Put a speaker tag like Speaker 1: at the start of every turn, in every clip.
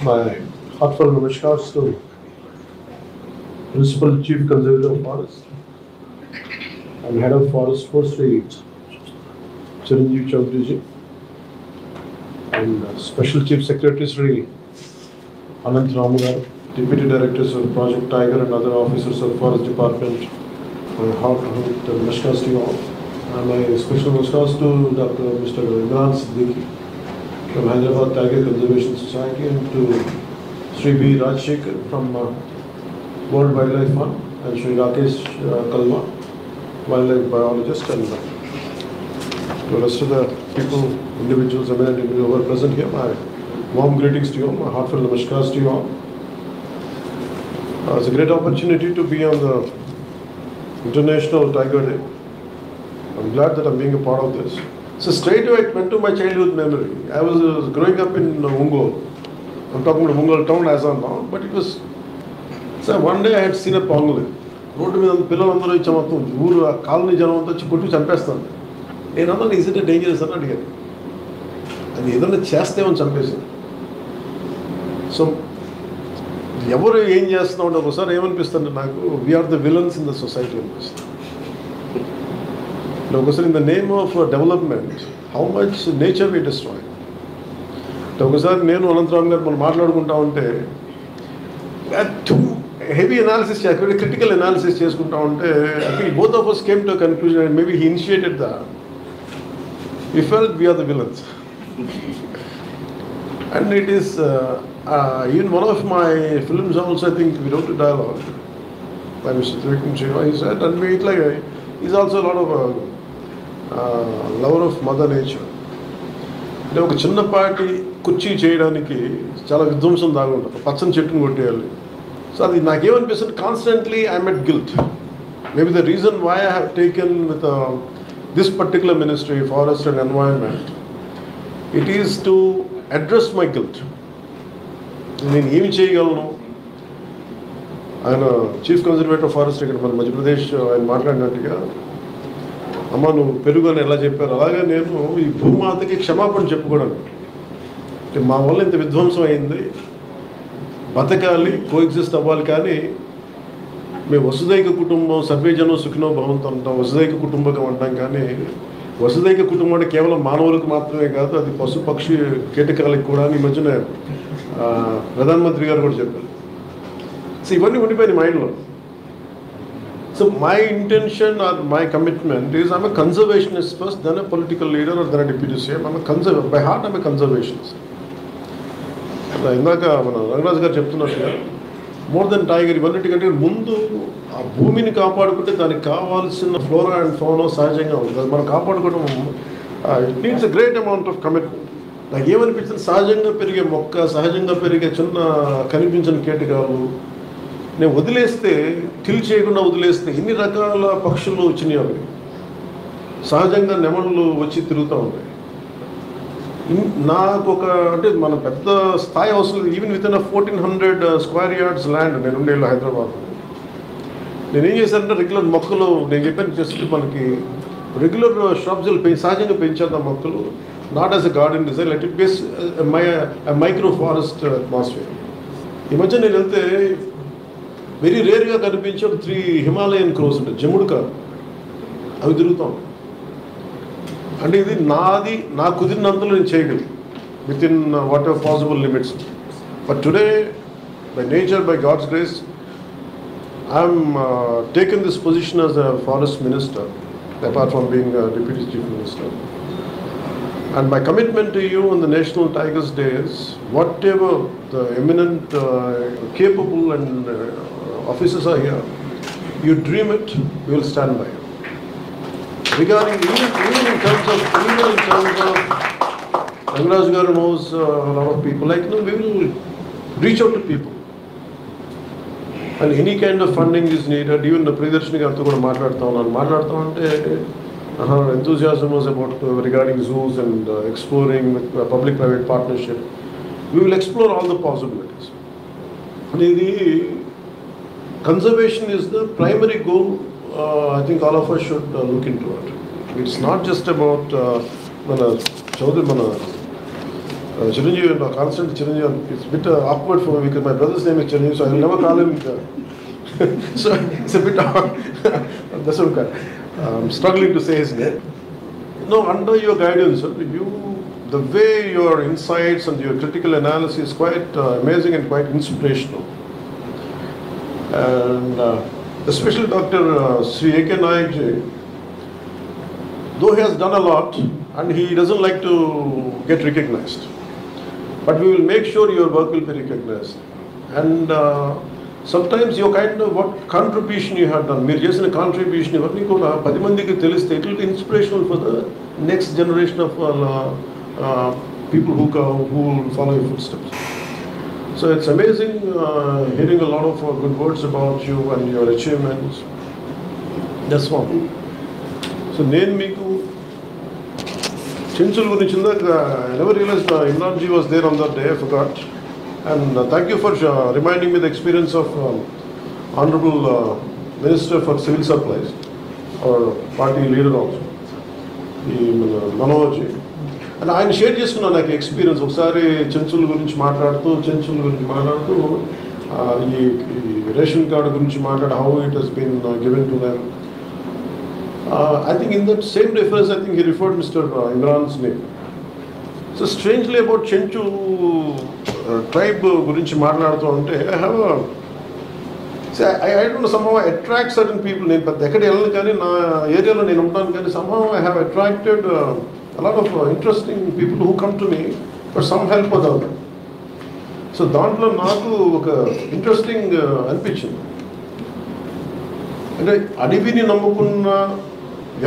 Speaker 1: My heartfelt namaskars to Principal Chief Conservator of Forest and Head of Forest Force Chiranjeev Chaudhary and Special Chief Secretary Sri Anant Ramugaru, Deputy Directors of Project Tiger and other officers of Forest Department. My heartfelt namaskars to you all. And my special namaskars to Dr. Mr. Imran Siddiqui from Hyderabad Tiger Conservation Society and to Sri B. Rajshekhar from World Wildlife Fund and Sri Rakesh Kalwa, wildlife biologist, and the rest of the people, individuals, eminent individuals who are present here. My warm greetings to you all, my heartfelt namaskars to you all. It's a great opportunity to be on the International Tiger Day. I'm glad that I'm being a part of this. So straight away it went to my childhood memory. I was growing up in Ungol. I'm talking about Ungol town as of now, but it was. So one day I had seen a pangolin. Road మీద పిల్లలందరూ ఇచ్చి మొత్తం ఊరు colony జనం అంతా వచ్చి కొట్టి చంపేస్తాను. నేను అన్నాను ఈజ్ ఇట్ డేంజరస్ అని అడిగాను. అది ఏదైనా చేస్తేమని చంపేసింది. సో ఎవరు ఏం చేస్తున్నాం అంటే ఒకసారి ఏమనిపిస్తుంది నాకు, we are the villains in the society అనిపిస్తుంది. ఒకసారి in the name of development how much nature we destroy. ఒకసారి నేను అనంతరామ్ గారు మనం మాట్లాడుకుంటా ఉంటే హెవీ అనాలిసిస్ క్రిటికల్ అనాలిసిస్ చేసుకుంటా ఉంటే I think both of us came to a conclusion and maybe he initiated that. We felt we are the villains. And it is in one of my films also, I think we wrote a dialogue by Mr. Trivikram Shiva. He said, and we like he's also a lot of lover of mother nature. అంటే ఒక చిన్నపాటి కుర్చీ చేయడానికి చాలా విధ్వంసం దాగుంటుంది, పచ్చని చెట్టును కొట్టేయాలి. సో అది నాకేమనిపిస్తుంది, constantly I met guilt. Maybe the reason why I have taken with this particular ministry forest and environment, it is to address my guilt. నేను ఏమి చేయగలను. ఆయన చీఫ్ కన్జర్వేటర్ ఫారెస్ట్ ఇక్కడ మన మధ్యప్రదేశ్ ఆయన మాట్లాడినట్టుగా, అమ్మ నువ్వు పెరుగు అని ఎలా చెప్పారు అలాగే నేను ఈ భూమాతకి క్షమాపణ చెప్పుకోవడానికి, అంటే మా వల్ల ఇంత విధ్వంసం అయింది, బతకాలి, కోఎగ్జిస్ట్ అవ్వాలి. కానీ మేము వసుదైక కుటుంబం, సర్వేజనం సుఖినో భవంతు అంటాం, వసుదైక కుటుంబకం అంటాం. కానీ వసుదైక కుటుంబం అంటే కేవలం మానవులకు మాత్రమే కాదు, అది పశు పక్షి కీటకాలకు కూడా. ఈ మధ్యన ప్రధానమంత్రి గారు కూడా చెప్పారు. సో ఇవన్నీ ఉండిపోయినాయి మైండ్లో. So my intention or my commitment is I'm a conservationist first, then a political leader or then a deputy CM. By heart I'm a conservationist. ఇందాక మన రంగరాజు గారు చెప్తున్నట్టుగా మోర్ దెన్ టైగర్, ఇవన్నిటికంటే ముందు ఆ భూమిని కాపాడుకుంటే దానికి కావాల్సిన ఫ్లోరా అండ్ ఫౌనా సహజంగా ఉంటుంది. అది మనం కాపాడుకోవడం it needs a great amount of commitment. నాకు ఏమనిపించింది, సహజంగా పెరిగే మొక్క, సహజంగా పెరిగే చిన్న కనిపించిన కీటకాలు నేను వదిలేస్తే, కిల్ చేయకుండా వదిలేస్తే ఎన్ని రకాల పక్షులు వచ్చినాయి. అవి సహజంగా నెమళ్ళు వచ్చి తిరుగుతూ ఉంటాయి. నాకు ఒక అంటే మన పెద్ద స్థాయి అవసరం లేదు. Even with in 1400 square yards land నేను ఉండేళ్ళు హైదరాబాద్. నేనేం చేశానంటే రెగ్యులర్ మొక్కలు, నేను చెప్పాను జస్ట్ మనకి రెగ్యులర్ షాప్స్ సహజంగా పెంచేద్దాం మొక్కలు, not as a garden design, let it base micro forest atmosphere. ఈ మధ్య నేను వెళ్తే వెరీ రేర్గా కనిపించే 3 హిమాలయన్ క్రోస్ ఉంటాయి, జముడు కాదు, అవి తిరుగుతాం. అంటే ఇది నాది, నాకు కుదిరినంతలో నేను చేయగలను within whatever possible limits. But today by nature, by God's grace, I'm taken this position as a forest minister apart from being deputy chief minister. And my commitment to you on the National Tigers Day is whatever the eminent, capable and officers are here, you dream it, we will stand by you. Regarding even in terms of Rangaraj Garu knows a lot of people, like we will reach out to people. And any kind of funding is needed. Even the Priyadarshini Gartho kuda maatladta unte her enthusiasm was about regarding zoos and exploring with public-private partnership. We will explore all the possibilities. The conservation is the primary goal. I think all of us should look into it. It's not just about Chiranjeevi, no, constant Chiranjeevi. It's a bit awkward for me because my brother's name is Chiranjeevi, so I will never call him. So it's a bit that's okay. I'm struggling to say his name. No, under your guidance, the way your insights and your critical analysis is quite amazing and quite inspirational. And especially Dr. Sri A.K. Nayak ji, though he has done a lot and he doesn't like to get recognized, but we will make sure your work will be recognized. And sometimes your kind of what contribution you have done, మీరు చేసిన contribution ఇవన్నీ కూడా 10 మందికి తెలిస్తే it will be inspirational for the next generation of people who will follow your footsteps. So it's amazing hearing a lot of good words about you and your achievements. That's one. So నేను మీకు చెంచుల గురించి ఇందాక I never realized Imran ji was there on that day, I forgot. And thank you for reminding me the experience of Honorable Minister for Civil Supplies, our party leader also, Manoj ji. And ఆయన share చేసుకున్నాను నాకు experience ఒకసారి చెంచుల గురించి మాట్లాడుతూ ఈ ration card గురించి మాట్లాడు how it has been given to them. I think in that same reference, I think he referred Mr. Imran's name. So strangely about Chenchu tribe gurinchi maatladutu ante I don't know, somehow I attract certain people. Nenu but ekkada ellanu gaani na area lo nenu untanu gaani somehow I have attracted a lot of interesting people who come to me for some help or the other. So దాంట్లో నాకు ఒక interesting అనిపించింది. అంటే అడవిని నమ్ముకున్న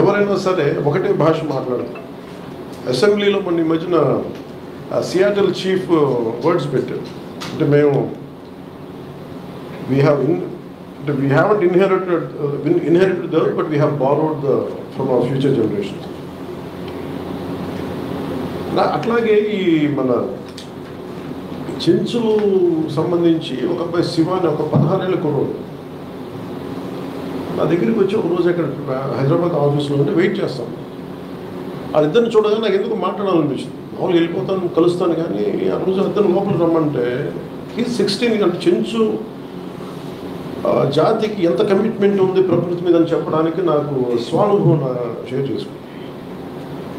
Speaker 1: ఎవరైనా సరే ఒకటే భాష మాట్లాడతారు. అసెంబ్లీలో మన ఈ మధ్యన సియాటల్ చీఫ్ వర్డ్స్ పెట్టారు. అంటే మేము we haven't inherited the earth, but we have borrowed from our future generations. అట్లాగే ఈ మన చెంచులు సంబంధించి ఒక అబ్బాయి శివాని ఒక 16 ఏళ్ళ కుర్రోడు నా దగ్గరికి వచ్చి ఒక రోజు అక్కడ హైదరాబాద్ ఆఫీస్లో ఉంటే వెయిట్ చేస్తాను. వాళ్ళిద్దరిని చూడగా నాకు ఎందుకు మాట్లాడాలనిపించింది. మామూలుగా వెళ్ళిపోతాను కలుస్తాను, కానీ ఆ రోజు ఇద్దరు లోపల రమ్మంటే ఈ 16 అంటే చెంచు జాతికి ఎంత కమిట్మెంట్ ఉంది ప్రకృతి మీద అని చెప్పడానికి నాకు స్వానుభవం షేర్ చేసుకున్నాను.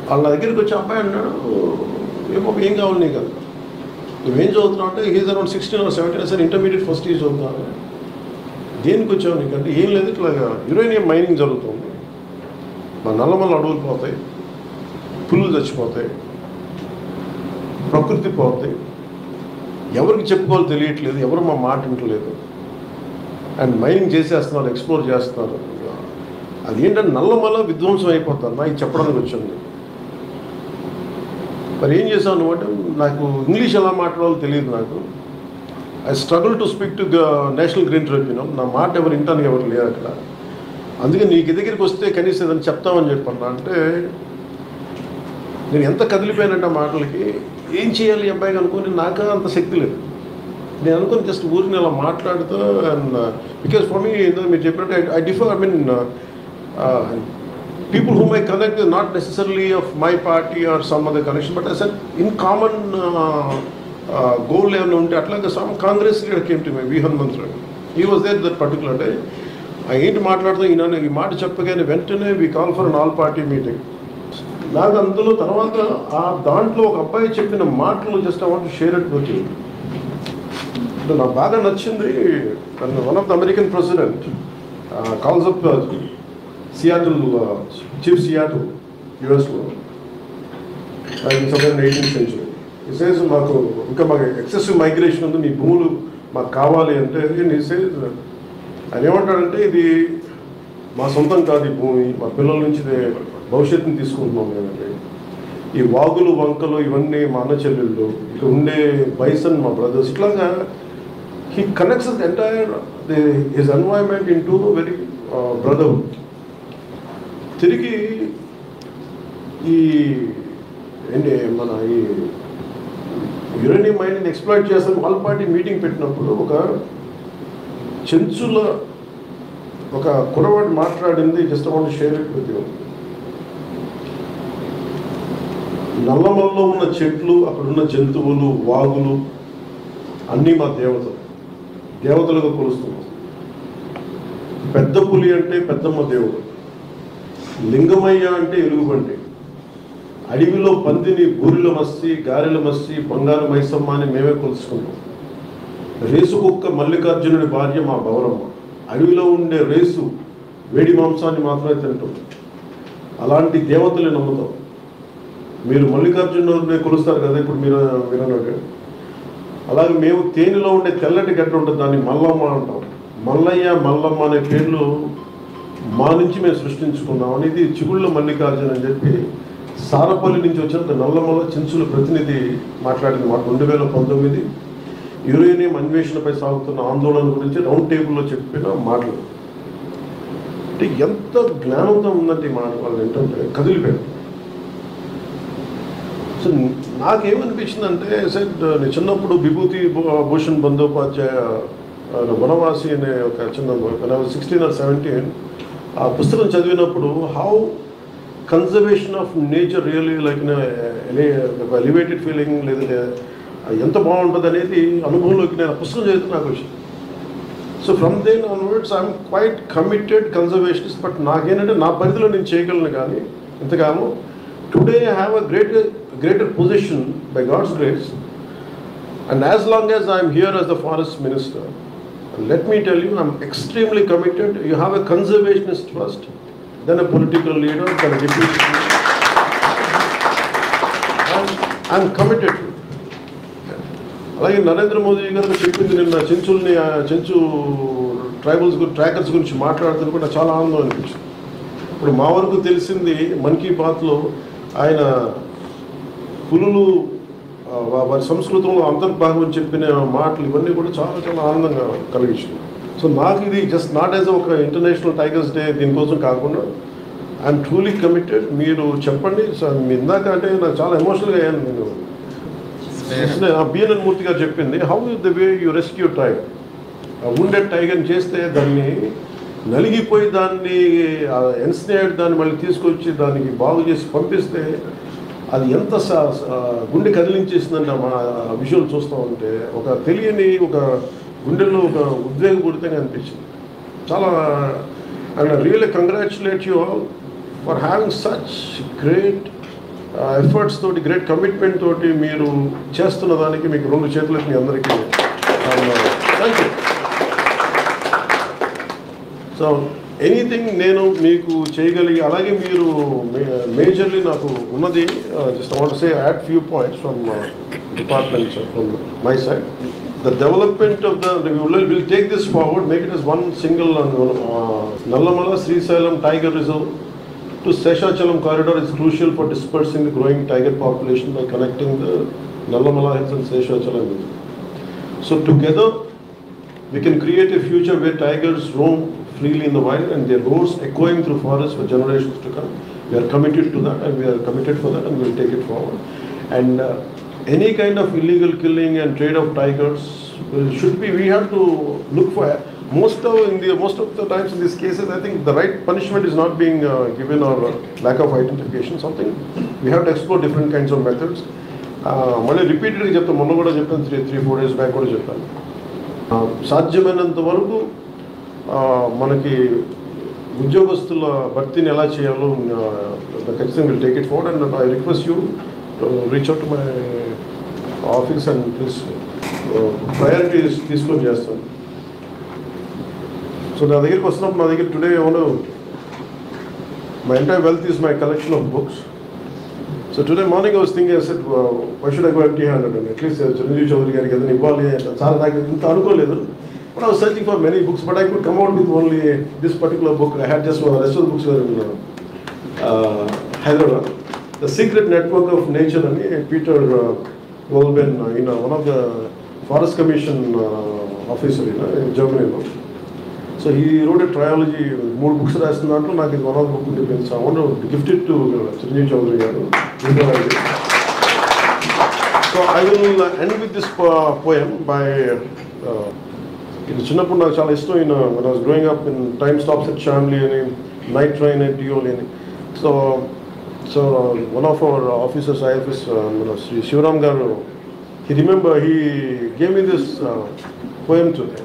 Speaker 1: వాళ్ళ నా దగ్గరికి వచ్చి అబ్బాయి అన్నాడు, ఏం కావాలి నీకు కదా, నువ్వేం చదువుతున్నావు అంటే he's around 16 or 17 sir intermediate first year చదువుతాను. దేనికి వచ్చావు నీకు అంటే ఏం లేదు, ఇట్లాగా యురేనియం మైనింగ్ జరుగుతుంది, మా నల్లమల్ల అడవులు పోతాయి, పుల్లు చచ్చిపోతాయి, ప్రకృతి పోతాయి, ఎవరికి చెప్పుకోవాలో తెలియట్లేదు, ఎవరు మా మాట వింటలేదు, అండ్ మైనింగ్ చేసేస్తున్నారు, ఎక్స్ప్లోర్ చేస్తున్నారు. అది ఏంటంటే నల్లమల్ల విధ్వంసం అయిపోతారు. నాకు చెప్పడానికి వచ్చింది. మరి ఏం చేశాను నువ్వు అంటే, నాకు ఇంగ్లీష్ ఎలా మాట్లాడాలో తెలియదు. నాకు I struggle to speak to national green tribunal. నా మాట ఎవరు వింటానికి ఎవరు లేరు అక్కడ. అందుకే నీకు దగ్గరికి వస్తే కనీసం ఏదైనా చెప్తామని చెప్పన్నా అంటే, నేను ఎంత కదిలిపోయానంటే ఆ మాటలకి ఏం చేయాలి అబ్బాయికి అనుకుని నాకు అంత శక్తి లేదు. నేను అనుకుని జస్ట్ ఊరిని అలా మాట్లాడుతూ, అండ్ బికాస్ ఫర్ మీ మీరు చెప్పినట్టు I differ, I mean people whom I connect is not necessarily of my party or some other connection, but I said in common goal level unte atlaga some Congress leader came to me, V Hanumantra. He was there that particular day. I ain't మాట్లాడుతూ ఈయన ఈ మాట చెప్పగానే వెంటనే we call for an all party meeting. నాకు అందులో తర్వాత ఆ దాంట్లో ఒక అబ్బాయి చెప్పిన మాటలు just I want to share it with you. అంటే నాకు బాగా నచ్చింది. One of the American president calls up Seattle, Chief Seattle, US-లో, somewhere in 18th century. He says, మాకు ఎక్సెసివ్ మైగ్రేషన్ ఉంది, మీ భూములు మాకు కావాలి అంటే, he says, ఆయన ఏమంటాడంటే, ఇది మా సొంతం కాదు, ఈ భూమి మా పిల్లల నుంచి భవిష్యత్తుని తీసుకుంటున్నాం మేమంటే, ఈ వాగులు వంకలు ఇవన్నీ మా అన్న చెల్లెళ్ళు, ఇక్కడ ఉండే బైసన్ మా బ్రదర్స్, ఇట్లాగా he connects the entire his environment into very brotherhood. తిరిగి ఈ ఏంటి మన ఈ యురేనియం మైనింగ్ ఎక్స్ప్లాయిట్ చేస్తాను ఆల్ పార్టీ మీటింగ్ పెట్టినప్పుడు ఒక చెంచుల ఒక కురవాడు మాట్లాడింది just want to share it with you. నల్లమలలో ఉన్న చెట్లు, అక్కడున్న జంతువులు, వాగులు అన్నీ మా దేవతలుగా కొలుస్తున్నాం. పెద్ద పులి అంటే పెద్దమ్మ దేవుడు, లింగమయ్య అంటే ఎలుగుబంటి, అడవిలో పందిని బూరిల మస్సి, గారెల మస్సి, బంగారు మైసమ్మ అని మేమే కొలుసుకుంటాం. రేసు కుక్క మల్లికార్జునుడి భార్య మా గౌరమ్మ. అడవిలో ఉండే రేసు వేడి మాంసాన్ని మాత్రమే తింటాం. అలాంటి దేవతలు నమ్ముతాం. మీరు మల్లికార్జునుడిని కొలుస్తారు కదా, ఇప్పుడు మీరు అన్నట్టు. అలాగే మేము తేనెలో ఉండే తెల్లటి గడ్డ ఉంటుంది, దాన్ని మల్లమ్మ అంటాం. మల్లయ్య, మల్లమ్మ అనే పేర్లు మా నుంచి మేము సృష్టించుకున్నాం. అనేది చిగుళ్ళ మల్లికార్జున అని చెప్పి సారపల్లి నుంచి వచ్చిన నల్లమల చెంచుల ప్రతినిధి మాట్లాడింది మాట. 2019 యురేనియం అన్వేషణపై సాగుతున్న ఆందోళన గురించి రౌండ్ టేబుల్లో చెప్పిన మాటలు. అంటే ఎంత జ్ఞానంతో ఉందంటే ఈ మాట వాళ్ళు ఏంటంటే కదిలిపోయారు. సో నాకేమనిపించిందంటే నేను చిన్నప్పుడు విభూతి భూషణ్ బందోపాధ్యాయ వనవాసి అనే ఒక చిన్న 16 or 17 ఆ పుస్తకం చదివినప్పుడు how conservation of nature really like elevated feeling, లేదంటే ఎంత బాగుంటుంది అనేది అనుభవంలోకి నేను ఆ పుస్తకం చదివితే నాకు వచ్చింది. So from then onwards I'm quite committed conservationist. But నాకేంటంటే నా పరిధిలో నేను చేయగలను, కానీ ఇంతగానో today I have a greater position by God's grace, and as long as I am here as the forest minister, let me tell you, I am extremely committed. You have a conservationist first, then a political leader, then a deputy leader. I am committed to it. అలాగే నరేంద్ర మోదీ గారు చెప్పింది నిన్న Chenchu trackers గురించి మాట్లాడుతున్న కూడా చాలా ఆనందం అనిపించింది. ఇప్పుడు మా వరకు తెలిసింది మన్ కీ బాత్లో ఆయన పులులు వారి సంస్కృతంలో అంతర్భాగం చెప్పిన మాటలు ఇవన్నీ కూడా చాలా చాలా ఆనందంగా కలిగించింది. సో నాకు ఇది జస్ట్ నాట్ యాజ్ ఒక ఇంటర్నేషనల్ టైగర్స్ డే దీనికోసం కాకుండా ఐఎమ్ ట్రూలీ కమిటెడ్. మీరు చెప్పండి. సో మీ ఇందాక అంటే నాకు చాలా ఎమోషనల్గా అయ్యాను. నేను బిఎన్ఎన్ మూర్తి గారు చెప్పింది how the way you rescue tiger. Wounded టైగర్ని చేస్తే దాన్ని నలిగిపోయి దాన్ని ఎన్స్నేడ్ దాన్ని మళ్ళీ తీసుకొచ్చి దానికి బాగు చేసి పంపిస్తే అది ఎంత గుండె కదిలించేసిందంటే మా విజువల్ చూస్తూ ఉంటే ఒక తెలియని ఒక గుండెల్లో ఒక ఉద్వేగపూరితంగా అనిపించింది చాలా. And really congratulate you all for having such great efforts తోటి, గ్రేట్ కమిట్మెంట్ తోటి మీరు చేస్తున్న దానికి మీకు 2 చేతులకి మీ అందరికీ థ్యాంక్ యూ. సో ఎనీథింగ్ నేను మీకు చేయగలిగి, అలాగే మీరు మేజర్లీ నాకు ఉన్నది just I want to say add few points from department from my side. The development of will take this forward, make it as one single Nallamala Srisailam Tiger Reserve to Seshachalam corridor is crucial for dispersing the growing tiger population by connecting the Nallamala Hills and Seshachalam Hills. So together we can create a future where tigers roam freely in the wild and their roars echoing through forests for generations to come. We are committed to that, and we are committed for that, and we will take it forward. And any kind of illegal killing and trade of tigers should be, we have to look for most of the times in these cases I think the right punishment is not being given, or lack of identification, something we have to explore different kinds of methods. మళ్ళీ రిపీటెడ్గా చెప్తాను, మొన్న కూడా చెప్పాను, 3-4 days back కూడా చెప్పాను. సాధ్యమైనంత వరకు మనకి ఉద్యోగస్తుల భర్తీని ఎలా చేయాలో ఖచ్చితంగా will take it forward. And I request you to reach out to my office and please priorities తీసుకొని చేస్తాను. సో నా దగ్గరికి వస్తున్నప్పుడు నా దగ్గర today my entire wealth is my collection of books. So today morning I was thinking, I said, why should I go empty-handed? At least Chiranjeevi Chowdary గారికి ఏదైనా ఇవ్వాలి. చాలా నాకు ఇంత అనుకోలేదు. But I was searching for many books, but I could come out with only this particular book. I had just one. The rest of the books were in Hyderabad. The Secret Network of Nature, and Peter Wolben, one of the Forest Commission officer in Germany. So he wrote a trilogy, 3 books రాస్తున్నట్లు నాకు ఇది one of the book ఉంది. So I want to gift it to Chiranjeevi Chowdary గారు. So I will end with this poem by ఇది చిన్నప్పుడు నాకు చాలా ఇష్టం. when I was growing up in Time Stops at Shamli అని, Night Train at Dioli అని. So So one of our officers, IFS, Sri Shivaram Garu, he gave me this poem today.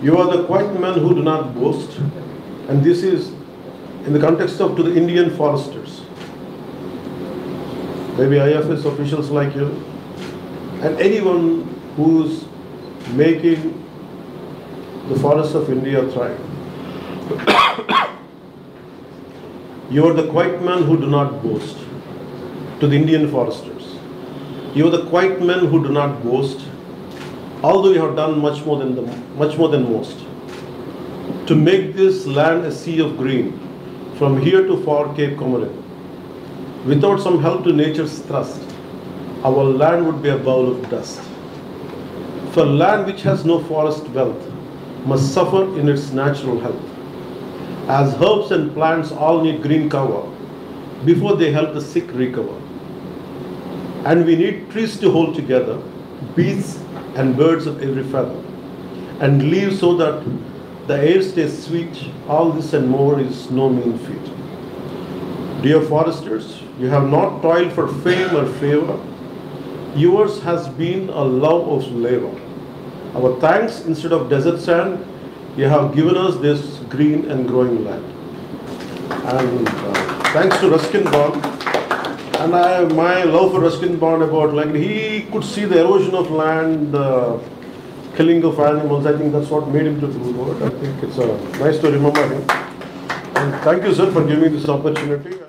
Speaker 1: You are the quiet men who do not boast, and this is in the context of to the Indian foresters, maybe IFS officials like you, and anyone who's making the forests of India thrive. You are the quiet men who do not boast. To the Indian foresters, you are the quiet men who do not boast, although you have done much more than most, to make this land a sea of green, from here to far Cape Comorin. Without some help to nature's thrust, our land would be a bowl of dust. For land which has no forest wealth must suffer in its natural health, as herbs and plants all need green cover before they help the sick recover. And we need trees to hold together, beasts and birds of every feather, and leaves so that the air stays sweet. All this and more is no mean feat. Dear foresters, you have not toiled for fame or favor. Yours has been a love of labor. Our thanks, instead of desert sand, you have given us this green and growing land. And thanks to Ruskin Bond, and my love for Ruskin Bond about like he could see the erosion of land, killing of animals. I think that's what made him to do it. I think it's nice to remember him. And thank you, sir, for giving me this opportunity.